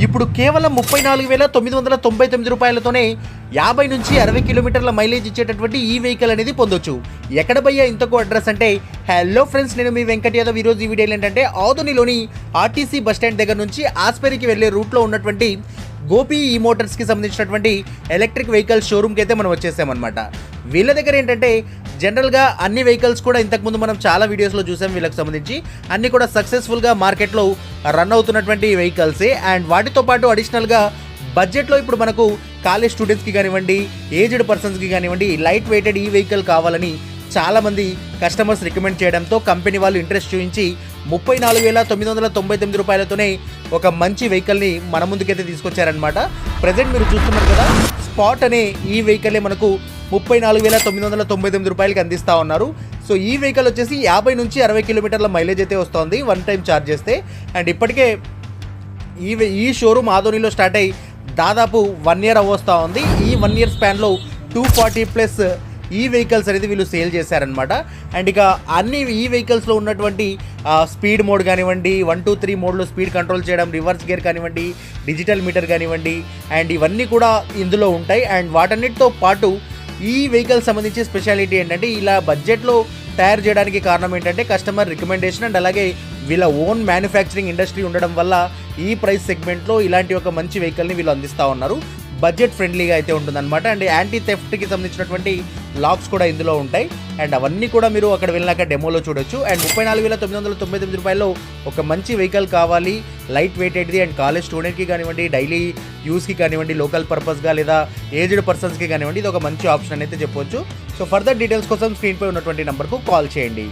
ఇప్పుడు కేవలం 34,999 రూపాయలతోనే 50 నుంచి 60 కిలోమీటర్ల మైలేజ్ ఇచ్చేటటువంటి ఈ వెహికల్ అనేది పొందొచ్చు. ఎక్కడ భయ్యా ఇంతకు అడ్రస్ అంటే, హలో ఫ్రెండ్స్, నేను మీ వెంకట్ యాదవ్. ఈరోజు ఈ వీడియోలో ఏంటంటే ఆదోనిలోని ఆర్టీసీ బస్ స్టాండ్ దగ్గర నుంచి ఆస్పరికి వెళ్ళే రూట్లో ఉన్నటువంటి గోపి ఈ మోటార్స్కి సంబంధించినటువంటి ఎలక్ట్రిక్ వెహికల్ షోరూమ్కి అయితే మనం వచ్చేసామన్నమాట. వీళ్ళ దగ్గర ఏంటంటే జనరల్గా అన్ని వెహికల్స్ కూడా ఇంతకుముందు మనం చాలా వీడియోస్లో చూసాం. వీళ్ళకి సంబంధించి అన్నీ కూడా సక్సెస్ఫుల్గా మార్కెట్లో రన్ అవుతున్నటువంటి వెహికల్సే. అండ్ వాటితో పాటు అడిషనల్గా బడ్జెట్లో ఇప్పుడు మనకు కాలేజ్ స్టూడెంట్స్కి కానివ్వండి, ఏజ్డ్ పర్సన్స్కి కానివ్వండి, లైట్ వెయిటెడ్ ఈ వెహికల్ కావాలని చాలామంది కస్టమర్స్ రికమెండ్ చేయడంతో కంపెనీ వాళ్ళు ఇంట్రెస్ట్ చూపించి 34,999 రూపాయలతోనే ఒక మంచి వెహికల్ని మన ముందుకైతే తీసుకొచ్చారనమాట. ప్రజెంట్ మీరు చూస్తున్నారు కదా, స్పాట్ అనే ఈ వెహికలే మనకు 34,999 రూపాయలకి అందిస్తూ ఉన్నారు. సో ఈ వెహికల్ వచ్చేసి 50 నుంచి 60 కిలోమీటర్ల మైలేజ్ అయితే వస్తుంది వన్ టైం ఛార్జ్ చేస్తే. అండ్ ఇప్పటికే ఈ షోరూమ్ ఆదోనిలో స్టార్ట్ అయ్యి దాదాపు 1 ఇయర్ అవ్వస్తూ ఉంది. ఈ 1 ఇయర్ స్పాన్లో 240+ ఈ వెహికల్స్ అనేది వీళ్ళు సేల్ చేశారనమాట. అండ్ ఇక అన్ని ఈ వెహికల్స్లో ఉన్నటువంటి స్పీడ్ మోడ్ కానివ్వండి, 1, 2, 3 మోడ్లో స్పీడ్ కంట్రోల్ చేయడం, రివర్స్ గేర్ కానివ్వండి, డిజిటల్ మీటర్ కానివ్వండి, అండ్ ఇవన్నీ కూడా ఇందులో ఉంటాయి. అండ్ వాటన్నిటితో పాటు ఈ వెహికల్ సంబంధించి స్పెషాలిటీ ఏంటంటే, ఇలా బడ్జెట్లో తయారు చేయడానికి కారణం ఏంటంటే కస్టమర్ రికమెండేషన్ అండ్ అలాగే వీళ్ళ ఓన్ మ్యానుఫ్యాక్చరింగ్ ఇండస్ట్రీ ఉండడం వల్ల ఈ ప్రైస్ సెగ్మెంట్లో ఇలాంటి ఒక మంచి వెహికల్ని వీళ్ళు అందిస్తూ ఉన్నారు. బడ్జెట్ ఫ్రెండ్లీగా అయితే ఉంటుందన్నమాట. అండ్ యాంటీ థెఫ్ట్కి సంబంధించినటువంటి లాక్స్ కూడా ఇందులో ఉంటాయి. అండ్ అవన్నీ కూడా మీరు అక్కడ వెళ్ళినాక డెమోలో చూడొచ్చు. అండ్ 34,999 రూపాయల్లో ఒక మంచి వెహికల్ కావాలి, లైట్ వెయిటెడ్ది, అండ్ కాలేజ్ స్టూడెంట్కి కానివ్వండి, డైలీ యూస్కి కానివ్వండి, లోకల్ పర్పస్గా లేదా ఏజ్డ్ పర్సన్స్కి కానివ్వండి, ఇది ఒక మంచి ఆప్షన్ అయితే చెప్పొచ్చు. సో ఫర్దర్ డీటెయిల్స్ కోసం స్క్రీన్పై ఉన్నటువంటి నెంబర్కు కాల్ చేయండి.